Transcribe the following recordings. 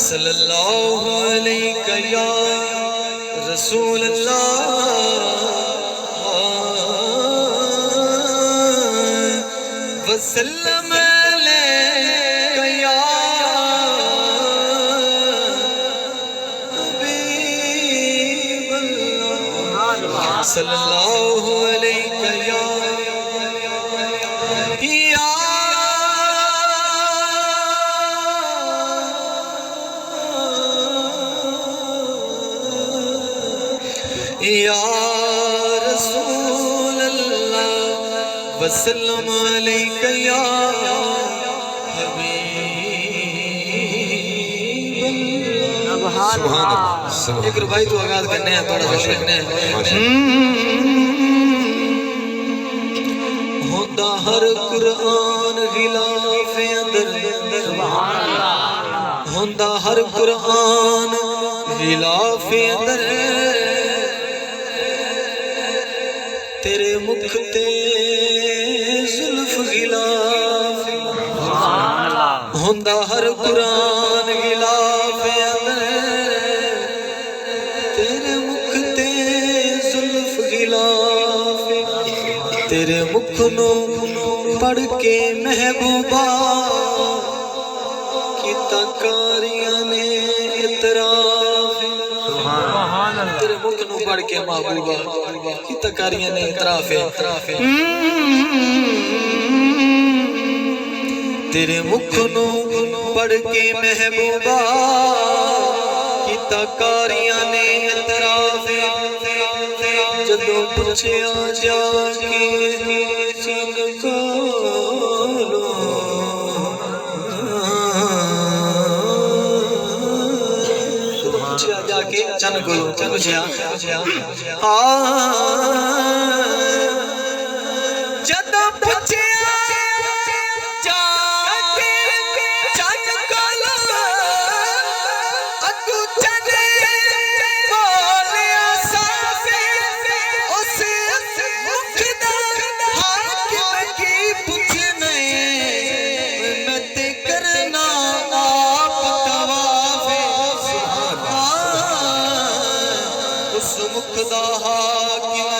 صلی اللہ علیہ یا رسول اللہ وسلم علیہ یا حبیب اللہ صلی اللہ علیہ یا رسول اللہ وسلم علیک یا حبیب اللہ سبحان اللہ ایک ربائی تو آغاز کرنے ہیں تھوڑا جلدی کرنے ہیں ہوتا ہر قرآن غلاف اندر ہوتا ہر قرآن غلاف اندر تیرے مکھ تے زلف غلاف ہوندا ہر قرآن غلاف اندر تیرے مکھ تے زلف غلاف تیرے مکھ نو پڑھ کے محبوبہ کیتا کاریاں نے اعتراف تیرے مکھ نو پڑھ کے محبوبہ کی تکاریاں نے اعتراف ہے تیرے مکھ نو پڑھ کے محبوبہ کی تکاریاں نے اعتراف ہے جدو پوچھیا جا کے چن کولو جا کے چن گلو پوچھیا جدو پوچھیا جا کے چن گلو اگو چن بولیا سافے اس مقدہ حاکم کی پوچھنے میں تے کرنا آپ توافے اس مقدہ حاکم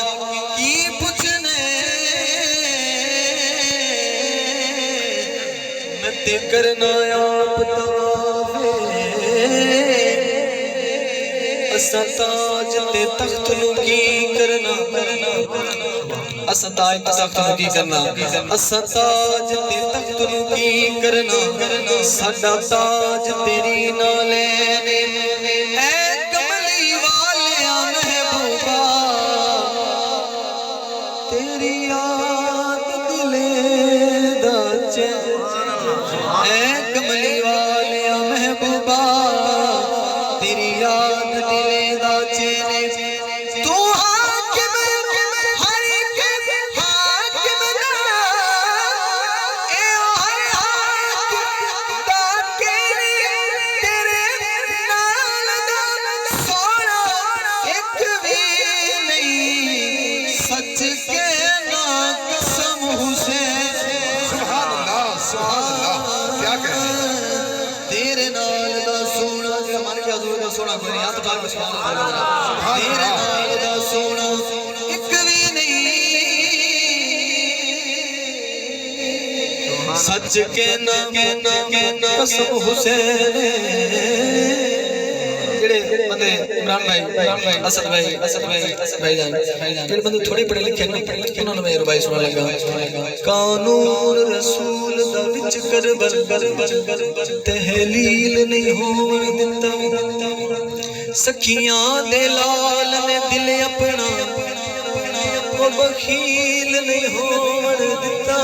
کی پوچھنے میں تے کرنا آپ توافے اسا تاج تے تخت نو کی کرنا اسا تاج تے تخت نو کی کرنا اسا تاج تے تخت نو کی کرنا ساڈا تاج تیری نالے اے کملی والیا محبوبہ تیری یاد دلے دا چین اے کملی والیا محبوبہ تیری یاد دلے دا چین تو حاکم حاکم نا اے ہر حاکم دا کیری تیرے نال دا سونا ایک بھی نہیں سچ کے نا قسم حسین سبحان اللہ کیا کہتے ہیں تیرے نال دا سونا زمانے کے حضور دا سونا کوئی نہیں ہاتھ پاک میں سبحان اللہ تیرے نال دا سونا ایک بھی نہیں سچ کے نا قسم حسین جڑے بندے عمران بھائی اسد بھائی جان جڑے بندے تھوڑے پڑھے لکھے انہوں نے میرے بھائی سنا لگا قانون رسول دا وچ کربل تحلیل نہیں ہون دتا سکھیاں دے لال نے دل اپنا وہ بخیل نہیں ہون دتا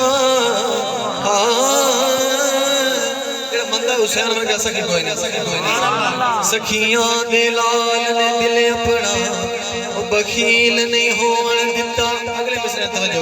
بندہ حسین میں کہہ سکے کوئی نہیں سکھیاں دے لال نے دل اپنا وہ بخیل نہیں ہون دتا اگلے مصرے توجہ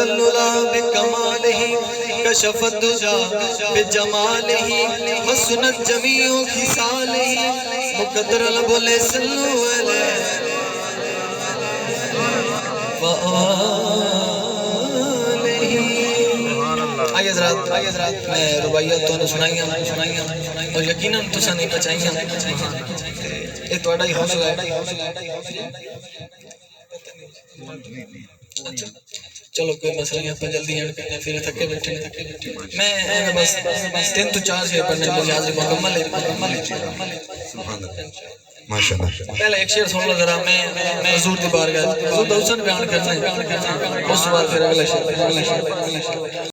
العلا بکمالہ کشف الدجا بجمالہ حسنت جمیع خصالہ مقدر بولے صلو علیہ آئیے حضرات میں رباعیات تو نے سنائیاں اور یقیناً تساں نہیں بچائیاں یہ توڑا ہی حوصلہ ہے چلو کوئی مسئلہ نہیں اپنے جلدی اینڈ کرنے پھر تھکے بیٹھے میں بس 3 تو 4 سے پڑھنے کے لحاظ مکمل ہے ماشاءاللہ پہلے ایک شعر سن لو ذرا میں حضور دی بارگاہ حضور دا حسن بیان کرنا ہے اس بعد پھر اگلا شعر